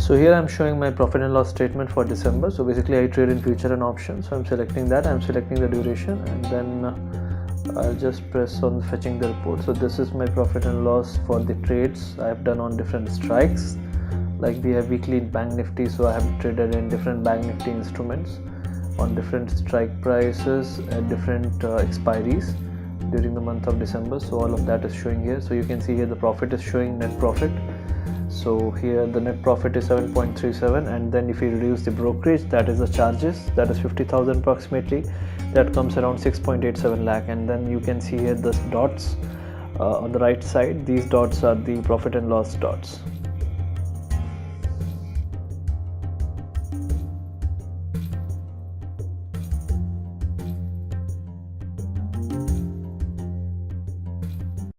So here I'm showing my profit and loss statement for December. So basically I trade in future and options, so I'm selecting that, I'm selecting the duration, and then I'll just press on fetching the report. So this is my profit and loss for the trades I've done on different strikes. Like we have weekly bank nifty, so I have traded in different bank nifty instruments on different strike prices at different expiries during the month of December. So all of that is showing here. So you can see here the profit is showing, net profit. So here the net profit is 7.37, and then if you reduce the brokerage, that is the charges, that is 50,000 approximately, that comes around 6.87 lakh. And then you can see here the dots on the right side, these dots are the profit and loss dots.